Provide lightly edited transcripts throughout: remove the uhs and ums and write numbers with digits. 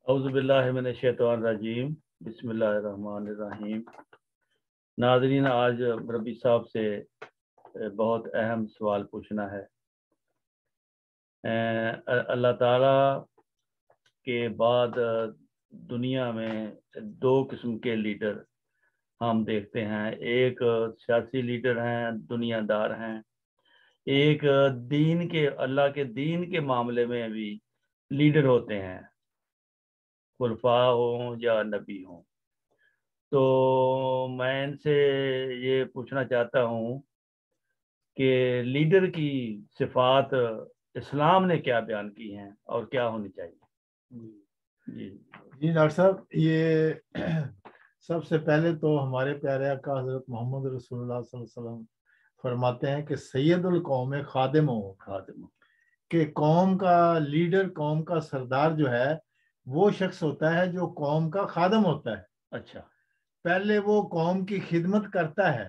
اعوذ باللہ من الشیطان الرجیم، بسم اللہ الرحمن الرحیم۔ ناظرین، آج ربی صاحب سے بہت اہم سوال پوچھنا ہے۔ اللہ تعالیٰ کے بعد دنیا میں دو قسم کے لیڈر ہم دیکھتے ہیں۔ ایک سیاسی لیڈر ہیں، دنیا دار ہیں۔ ایک دین کے، اللہ کے دین کے معاملے میں بھی لیڈر ہوتے ہیں، خلفاء ہوں یا نبی ہوں۔ تو میں ان سے یہ پوچھنا چاہتا ہوں کہ لیڈر کی صفات اسلام نے کیا بیان کی ہیں اور کیا ہونی چاہیے؟ جی ڈاکٹر صاحب، یہ سب سے پہلے تو ہمارے پیارے آقا حضرت محمد رسول اللہ صلی اللہ علیہ وسلم فرماتے ہیں کہ سید القوم خادم ہو، کہ قوم کا لیڈر، قوم کا سردار جو ہے وہ شخص ہوتا ہے جو قوم کا خادم ہوتا ہے۔ اچھا، پہلے وہ قوم کی خدمت کرتا ہے،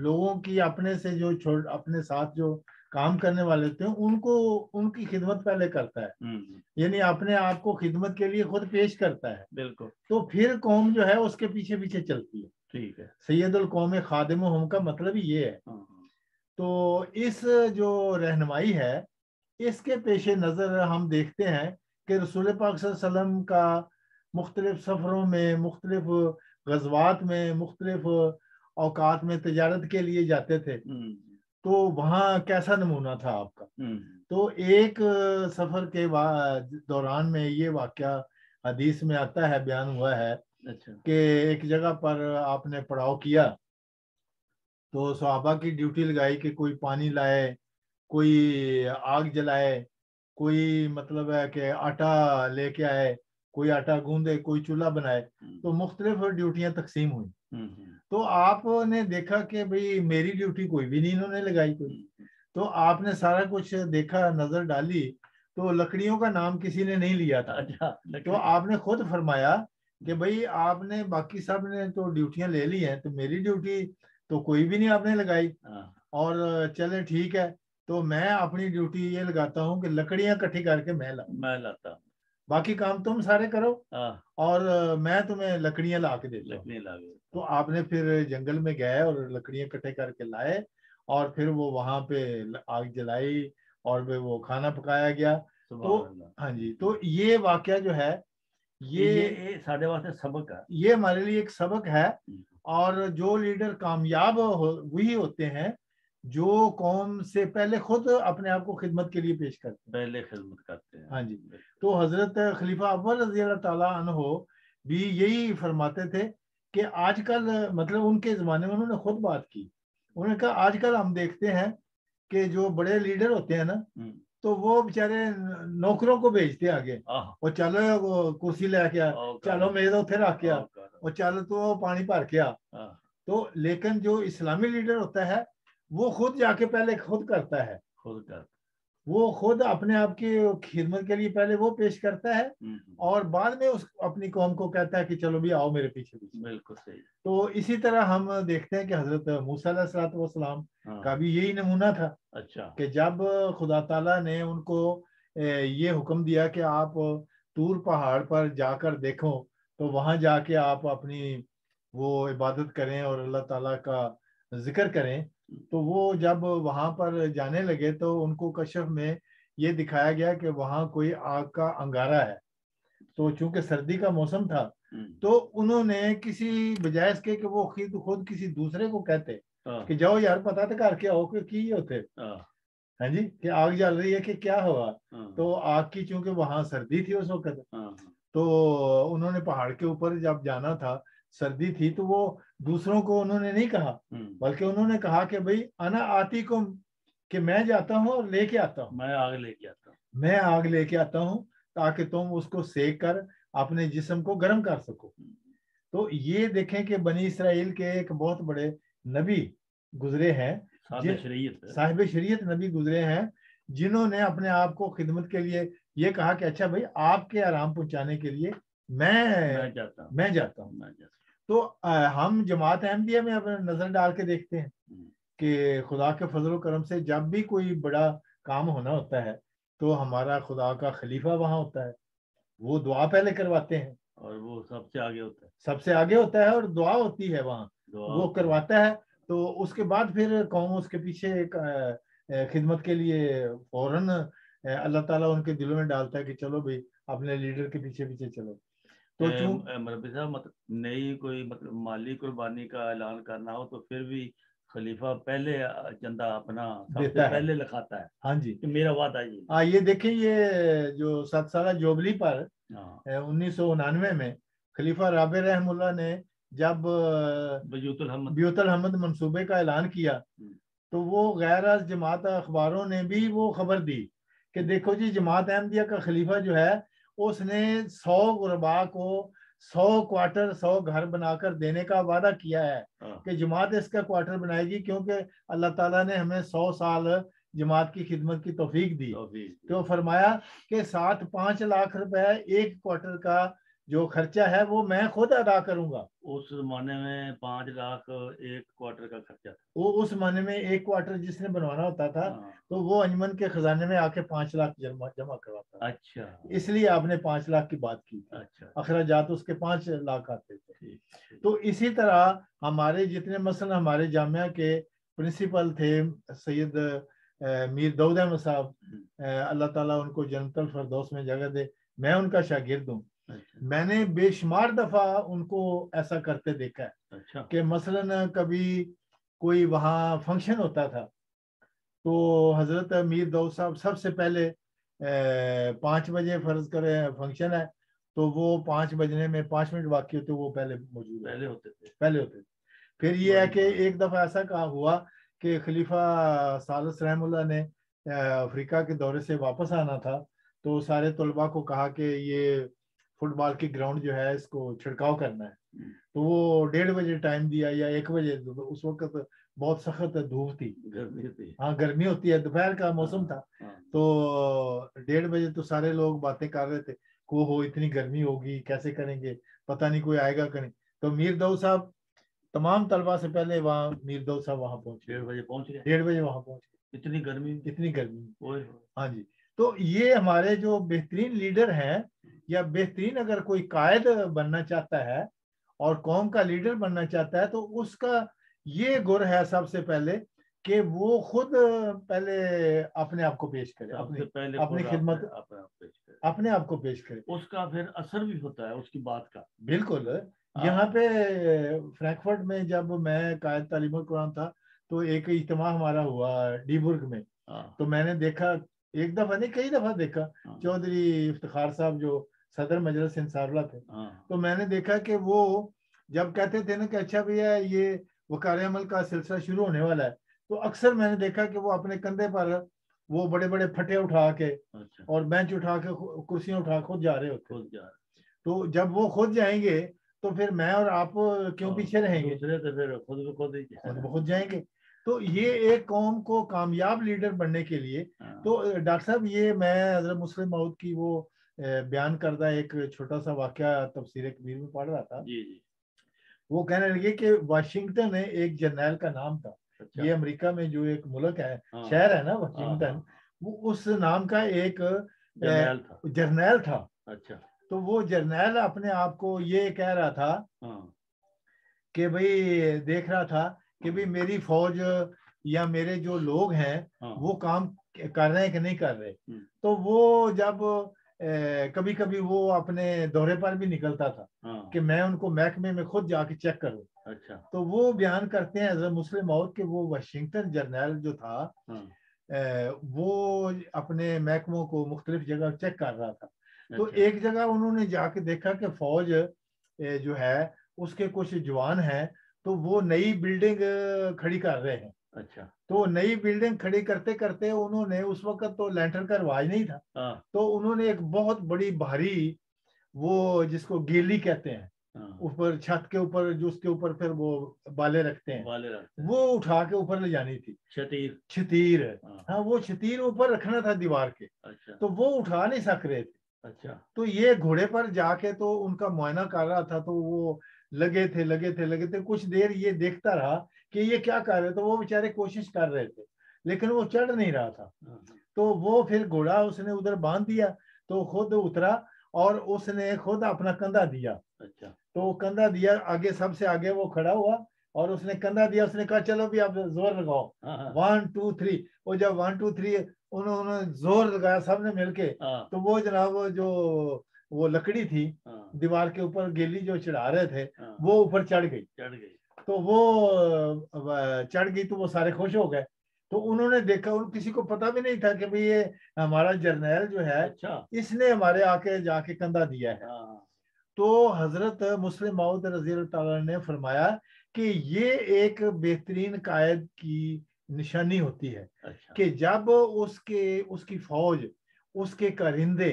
لوگوں کی اپنے سے جو اپنے ساتھ جو کام کرنے والے ہوتے ہیں ان کی خدمت پہلے کرتا ہے، یعنی اپنے آپ کو خدمت کے لیے خود پیش کرتا ہے۔ بالکل۔ تو پھر قوم جو ہے اس کے پیچھے پیچھے چلتی ہے۔ ٹھیک ہے۔ سید القوم خادمہم کا مطلب ہی یہ ہے۔ تو اس جو رہنمائی ہے، اس کے پیش نظر ہم دیکھتے ہیں کہ رسول پاک صلی اللہ علیہ وسلم کا مختلف سفروں میں، مختلف غزوات میں، مختلف اوقات میں تجارت کے لیے جاتے تھے، تو وہاں کیسا نمونہ تھا آپ کا؟ تو ایک سفر کے دوران میں یہ واقعہ حدیث میں آتا ہے، بیان ہوا ہے کہ ایک جگہ پر آپ نے پڑاؤ کیا تو صحابہ کی ڈیوٹی لگائی کہ کوئی پانی لائے، کوئی آگ جلائے، کوئی مطلب ہے کہ آٹا لے کے آئے، کوئی آٹا گوندے، کوئی چولہا بنائے۔ تو مختلف ڈیوٹیاں تقسیم ہوئی۔ تو آپ نے دیکھا کہ بھئی میری ڈیوٹی کوئی بھی نہیں انہوں نے لگائی کوئی۔ تو آپ نے سارا کچھ دیکھا، نظر ڈالی، تو لکڑیوں کا نام کسی نے نہیں لیا تھا۔ تو آپ نے خود فرمایا کہ بھئی آپ نے باقی سب نے تو ڈیوٹیاں لے لی ہیں، تو میری ڈیوٹی تو کوئی بھی نہیں آپ نے لگائی، اور چلے ٹھیک ہے، تو میں اپنی ڈیوٹی یہ لگاتا ہوں کہ لکڑیاں کٹھی کر کے میں لاتا ہوں، باقی کام تم سارے کرو، اور میں تمہیں لکڑیاں لا کے دیتا ہوں۔ تو آپ نے پھر جنگل میں گئے اور لکڑیاں کٹھے کر کے لائے، اور پھر وہ وہاں پہ آگ جلائی اور پھر وہ کھانا پکایا گیا۔ تو ہاں جی، تو یہ واقعہ جو ہے یہ سارے واسطے سبق ہے، یہ ہمارے لیے ایک سبق ہے۔ اور جو لیڈر کامیاب وہی ہوتے ہیں جو قوم سے پہلے خود اپنے آپ کو خدمت کے لیے پیش کرتے ہیں، پہلے خدمت کرتے ہیں۔ ہاں جی، تو حضرت خلیفہ اول رضی اللہ تعالیٰ عنہ بھی یہی فرماتے تھے کہ آج کل، مطلب ان کے زمانے میں انہوں نے خود بات کی، انہوں نے کہا آج کل ہم دیکھتے ہیں کہ جو بڑے لیڈر ہوتے ہیں نا، تو وہ بیچارے نوکروں کو بھیجتے آگے، اور چلو کرسی لے کے آ، چلو میز اتھے رکھ کے آ، اور چل تو پانی بھر کے آ۔ تو لیکن جو اسلامی لیڈر ہوتا ہے وہ خود جا کے پہلے خود کرتا ہے، وہ خود اپنے آپ کی خدمت کے لیے پہلے وہ پیش کرتا ہے، اور بعد میں اس اپنی قوم کو کہتا ہے کہ چلو بھی آؤ میرے پیچھے پیچھے۔ بالکل صحیح۔ تو اسی طرح ہم دیکھتے ہیں کہ حضرت موسیٰ علیہ السلام کا بھی یہی نمونہ تھا۔ اچھا، کہ جب خدا تعالیٰ نے ان کو یہ حکم دیا کہ آپ طور پہاڑ پر جا کر دیکھو، تو وہاں جا کے آپ اپنی وہ عبادت کریں اور اللہ تعالیٰ کا ذکر کریں، تو وہ جب وہاں پر جانے لگے تو ان کو کشف میں یہ دکھایا گیا کہ وہاں کوئی آگ کا انگارہ ہے۔ تو چونکہ سردی کا موسم تھا، تو انہوں نے کسی بجائے اس کے کہ وہ خود کسی دوسرے کو کہتے کہ جاؤ یار پتہ تو کر کے آؤ کہ کی ہوتے، ہاں جی، کہ آگ جل رہی ہے کہ کیا ہوا۔ تو آگ کی چونکہ وہاں سردی تھی اس وقت، تو انہوں نے پہاڑ کے اوپر جب جانا تھا، سردی تھی، تو وہ دوسروں کو انہوں نے نہیں کہا، بلکہ انہوں نے کہا کہ بھئی انا آتیکم، کہ میں جاتا ہوں اور لے کے آتا ہوں، میں آگ لے کے آتا ہوں، میں آگ لے کے آتا ہوں تاکہ تم اس کو سیک کر اپنے جسم کو گرم کر سکو۔ تو یہ دیکھیں کہ بنی اسرائیل کے ایک بہت بڑے نبی گزرے ہیں، صاحب شریعت نبی گزرے ہیں، جنہوں نے اپنے آپ کو خدمت کے لیے یہ کہا کہ اچھا بھائی آپ کے آرام پہنچانے کے لیے میں جاتا ہوں۔ تو ہم جماعت احمدیہ میں اپنا نظر ڈال کے دیکھتے ہیں کہ خدا کے فضل و کرم سے جب بھی کوئی بڑا کام ہونا ہوتا ہے تو ہمارا خدا کا خلیفہ وہاں ہوتا ہے، وہ دعا پہلے کرواتے ہیں اور وہ سب سے آگے ہوتا ہے، سب سے آگے ہوتا ہے اور دعا ہوتی ہے وہاں، دعا وہ ہوتی ہے۔ کرواتا ہے. تو اس کے بعد پھر قوم اس کے پیچھے خدمت کے لیے فوراً اللہ تعالیٰ ان کے دلوں میں ڈالتا ہے کہ چلو بھائی اپنے لیڈر کے پیچھے پیچھے چلو. تو مربی صاحب مطلب نئی کوئی مطلب مالی قربانی کا اعلان کرنا ہو تو پھر بھی خلیفہ پہلے چندہ اپنا سب سے پہلے لکھاتا ہے، ہاں جی کہ میرا وعدہ یہ۔ ہاں یہ دیکھیں، یہ جو 7 سالہ جوبلی پر 1999 میں خلیفہ رابع رحم اللہ نے جب بیوت الحمد منصوبے کا اعلان کیا تو وہ غیر از جماعت اخباروں نے بھی وہ خبر دی کہ دیکھو جی جماعت احمدیہ کا خلیفہ جو ہے اس نے 100 غربا کو 100 کوارٹر 100 گھر بنا کر دینے کا وعدہ کیا ہے کہ جماعت اس کا کوارٹر بنائے گی، کیونکہ اللہ تعالیٰ نے ہمیں 100 سال جماعت کی خدمت کی توفیق دی. تو فرمایا کہ 5 لاکھ روپے ایک کوارٹر کا جو خرچہ ہے وہ میں خود ادا کروں گا. اس زمانے میں 5 لاکھ ایک کوارٹر کا خرچہ تھا. وہ اس زمانے میں ایک کوارٹر جس نے بنوانا ہوتا تھا تو وہ انجمن کے خزانے میں آ کے 5 لاکھ جمع کرواتا. اچھا، اس لیے آپ نے 5 لاکھ کی بات کی. اچھا، اخراجات اس کے 5 لاکھ آتے تھے. تو اسی طرح ہمارے جتنے مثلا ہمارے جامعہ کے پرنسپل تھے سید میر داؤد احمد صاحب، اللہ تعالیٰ ان کو جنت الفردوس میں جگہ دے، میں ان کا شاگرد ہوں. میں نے بے شمار دفعہ ان کو ایسا کرتے دیکھا ہے کہ مثلا کبھی کوئی وہاں فنکشن ہوتا تھا تو حضرت میر داؤد صاحب سب سے پہلے 5 بجے فرض کریں فنکشن ہے تو وہ 5 بجنے میں 5 منٹ باقی ہوتے وہ پہلے موجود پہلے ہوتے تھے. پھر یہ ہے کہ ایک دفعہ ایسا کہا ہوا کہ خلیفہ ثالث رحم اللہ نے افریقہ کے دورے سے واپس آنا تھا تو سارے طلباء کو کہا کہ یہ فٹ بال کی گراؤنڈ جو ہے اس کو چھڑکاؤ کرنا ہے. تو وہ 1:30 بجے ٹائم دیا یا 1 بجے. اس وقت بہت سخت دھوپ تھی، ہاں گرمی ہوتی ہے، دوپہر کا موسم تھا. تو 1:30 بجے تو سارے لوگ باتیں کر رہے تھے کہ ہو اتنی گرمی ہوگی کیسے کریں گے، پتہ نہیں کوئی آئے گا کہ نہیں. تو میر داؤد صاحب تمام طلباء سے پہلے وہاں میر داؤد صاحب وہاں پہنچے. 1:30 بجے پہنچ گئے. 1:30 بجے وہاں پہنچ گئے. اتنی گرمی. ہاں جی. تو یہ ہمارے جو بہترین لیڈر ہیں یا بہترین اگر کوئی قائد بننا چاہتا ہے اور قوم کا لیڈر بننا چاہتا ہے تو اس کا یہ گر ہے سب سے پہلے کہ وہ خود پہلے اپنے آپ کو پیش کرے، اپنی خدمت اپنے آپ کو پیش کرے. اس کا پھر اثر بھی ہوتا ہے اس کی بات کا. بالکل. یہاں پہ فرینکفرٹ میں جب میں قائد تعلیم القرآن تھا تو ایک اجتماع ہمارا ہوا ڈی برگ میں. تو میں نے دیکھا، ایک دفعہ نہیں کئی دفعہ دیکھا، چودھری افتخار صاحب جو صدر مجلس انصار اللہ تھے، تو میں نے دیکھا کہ وہ جب کہتے تھے نا کہ اچھا بھیا یہ وقار عمل کا سلسلہ شروع ہونے والا ہے تو اکثر میں نے دیکھا کہ وہ اپنے کندھے پر وہ بڑے بڑے پھٹے اٹھا کے اور بینچ اٹھا کے کرسیاں اٹھا خود جا رہے ہوتے. تو جب وہ خود جائیں گے تو پھر میں اور آپ کیوں پیچھے رہیں گے، خود جائیں گے. تو یہ ایک قوم کو کامیاب لیڈر بننے کے لیے، تو ڈاکٹر صاحب یہ میں حضرت مسلم موعود کی وہ بیان کردہ ایک چھوٹا سا واقعہ تفسیر کبیر میں پڑھ رہا تھا. وہ کہنے لگے کہ واشنگٹن ایک جرنیل کا نام تھا. یہ امریکہ میں جو ایک ملک ہے، شہر ہے نا واشنگٹن، وہ اس نام کا ایک جرنیل تھا. تو وہ جرنیل اپنے آپ کو یہ کہہ رہا تھا کہ بھئی دیکھ رہا تھا کہ بھئی میری فوج یا میرے جو لوگ ہیں وہ کام کر رہے ہیں کہ نہیں کر رہے. تو وہ جب کبھی کبھی وہ اپنے دورے پر بھی نکلتا تھا کہ میں ان کو محکمے میں خود جا کے چیک کروں. تو وہ بیان کرتے ہیں حضرت مسلم موعود کہ وہ واشنگٹن جرنیل جو تھا وہ اپنے محکموں کو مختلف جگہ چیک کر رہا تھا. تو ایک جگہ انہوں نے جا کے دیکھا کہ فوج جو ہے اس کے کچھ جوان ہیں تو وہ نئی بلڈنگ کھڑی کر رہے ہیں. تو نئی بلڈنگ کھڑی کرتے کرتے انہوں نے، اس وقت تو لینٹر کا رواج نہیں تھا، تو انہوں نے ایک بہت بڑی بھاری وہ جس کو گیلی کہتے ہیں اوپر چھت کے اوپر جو اس کے اوپر پھر وہ بالے رکھتے ہیں وہ اٹھا کے اوپر لے جانی تھی. چھتیر. ہاں وہ چھتیر اوپر رکھنا تھا دیوار کے. تو وہ اٹھا نہیں سک رہے تھے. تو یہ گھوڑے پر جا کے تو ان کا معائنہ کر رہا تھا تو وہ لگے تھے کچھ دیر یہ دیکھتا رہا کہ یہ کیا کر رہے. تو وہ بیچارے کوشش کر رہے تھے لیکن وہ چڑھ نہیں رہا تھا. تو وہ پھر گھوڑا اس نے ادھر باندھ دیا تو خود اترا اور اس نے خود اپنا کندھا دیا. اچھا. تو کندھا دیا, آگے سب سے آگے وہ کھڑا ہوا اور اس نے کندھا دیا, اس نے کہا چلو بھی آپ زور لگاؤ, 1 2 3. وہ جب 1 2 3 انہوں نے زور لگایا سب نے مل کے, تو وہ جناب جو وہ لکڑی تھی دیوار کے اوپر گیلی جو چڑھا رہے تھے وہ اوپر چڑھ گئی. تو وہ چڑھ گئی تو وہ سارے خوش ہو گئے. تو انہوں نے دیکھا, ان کسی کو پتا بھی نہیں تھا کہ بھئی یہ ہمارا جرنیل جو ہے اس نے ہمارے آ کے جا کے کندھا دیا ہے. تو حضرت مسلم موعود رضی اللہ تعالیٰ نے فرمایا کہ یہ ایک بہترین قائد کی نشانی ہوتی ہے کہ جب اس کی فوج, اس کے کارندے,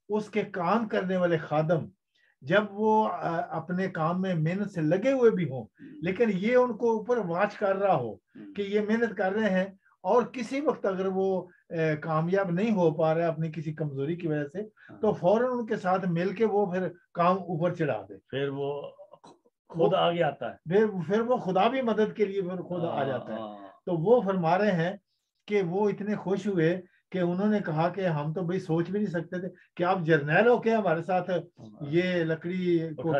اس کے کام کرنے والے خادم جب وہ اپنے کام میں محنت سے لگے ہوئے بھی ہوں, لیکن یہ ان کو اوپر واچ کر رہا ہو کہ یہ محنت کر رہے ہیں, اور کسی وقت اگر وہ کامیاب نہیں ہو پا رہا ہے اپنی کسی کمزوری کی وجہ سے, تو فوراً ان کے ساتھ مل کے وہ پھر کام اوپر چڑھا دے, پھر وہ خود آگے آتا ہے, پھر وہ خدا بھی مدد کے لیے پھر خود آ جاتا ہے. تو وہ فرما رہے ہیں کہ وہ اتنے خوش ہوئے کہ انہوں نے کہا کہ ہم تو بھئی سوچ بھی نہیں سکتے تھے کہ آپ جرنیل ہو کے ہمارے ساتھ یہ لکڑی کو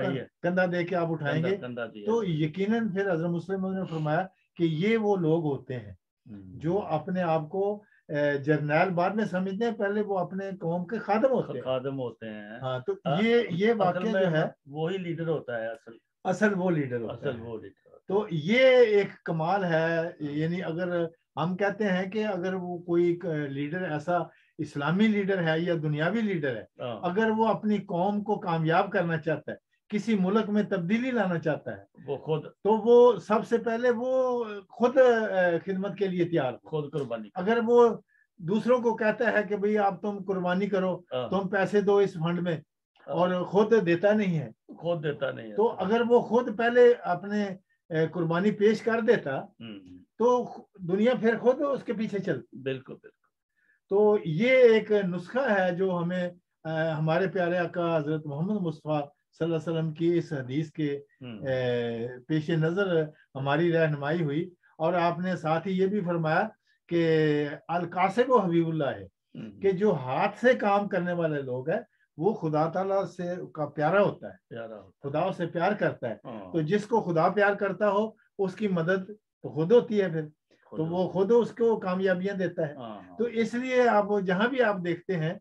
کندھا دے کے آپ اٹھائیں گے. تو یقیناً پھر حضرت مسلم نے فرمایا کہ یہ وہ لوگ ہوتے ہیں جو اپنے آپ کو جرنیل بعد میں سمجھتے ہیں, پہلے وہ اپنے قوم کے خادم ہوتے ہیں. ہاں, تو یہ واقعہ جو ہے وہی لیڈر ہوتا ہے, اصل وہ لیڈر ہوتا ہے. تو یہ ایک کمال ہے. یعنی اگر ہم کہتے ہیں کہ اگر وہ کوئی لیڈر ایسا اسلامی لیڈر ہے یا دنیاوی لیڈر ہے, اگر وہ اپنی قوم کو کامیاب کرنا چاہتا ہے, کسی ملک میں تبدیلی لانا چاہتا ہے, وہ خود, تو وہ سب سے پہلے وہ خود خدمت کے لیے تیار, خود قربانی. اگر وہ دوسروں کو کہتا ہے کہ بھئی آپ تم قربانی کرو, تم پیسے دو اس فنڈ میں, اور خود دیتا نہیں ہے, تو اگر وہ خود پہلے اپنے قربانی پیش کر دیتا تو دنیا پھر خود اس کے پیچھے چل. بالکل بالکل. تو یہ ایک نسخہ ہے جو ہمیں ہمارے پیارے آقا حضرت محمد مصطفیٰ صلی اللہ علیہ وسلم کی اس حدیث کے پیش نظر ہماری رہنمائی ہوئی. اور آپ نے ساتھ ہی یہ بھی فرمایا کہ القاسب و حبیب اللہ ہے کہ جو ہاتھ سے کام کرنے والے لوگ ہیں وہ خدا تعالیٰ سے کا پیارا ہوتا ہے, خدا سے پیار کرتا ہے. تو جس کو خدا پیار کرتا ہو اس کی مدد تو خود ہوتی ہے پھر, تو وہ خود اس کو کامیابیاں دیتا ہے. تو اس لیے آپ جہاں بھی آپ دیکھتے ہیں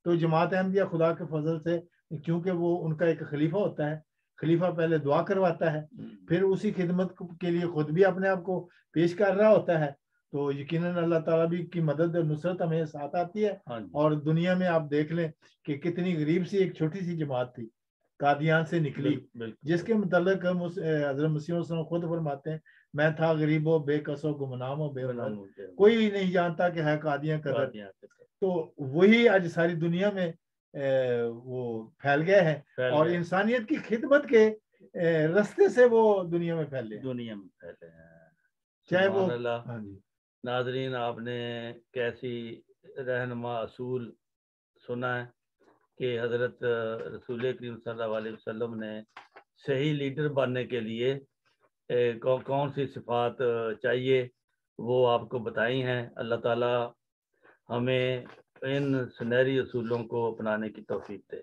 تو جماعت احمدیہ خدا کے فضل سے, کیونکہ وہ ان کا ایک خلیفہ ہوتا ہے, خلیفہ پہلے دعا کرواتا ہے, پھر اسی خدمت کے لیے خود بھی اپنے آپ کو پیش کر رہا ہوتا ہے, تو یقیناً اللہ تعالیٰ بھی کی مدد نصرت ہمیں ساتھ آتی ہے. اور دنیا میں آپ دیکھ لیں کہ کتنی غریب سی ایک چھوٹی سی جماعت تھی, قادیان سے نکلی, جس کے متعلق حضرت مسیح وسلم خود فرماتے ہیں میں تھا غریب و بے کس و گمنام و بے وطن, کوئی نہیں جانتا کہ ہے قادیاں قدر. تو وہی آج ساری دنیا میں وہ پھیل گئے ہیں, اور انسانیت کی خدمت کے رستے سے وہ دنیا میں پھیلے ہیں. چاہے وہ. ناظرین, آپ نے کیسی رہنما اصول سنا ہے کہ حضرت رسول کریم صلی اللہ علیہ وسلم نے صحیح لیڈر بننے کے لیے کون سی صفات چاہیے وہ آپ کو بتائی ہیں. اللہ تعالیٰ ہمیں ان سنہری اصولوں کو اپنانے کی توفیق دے.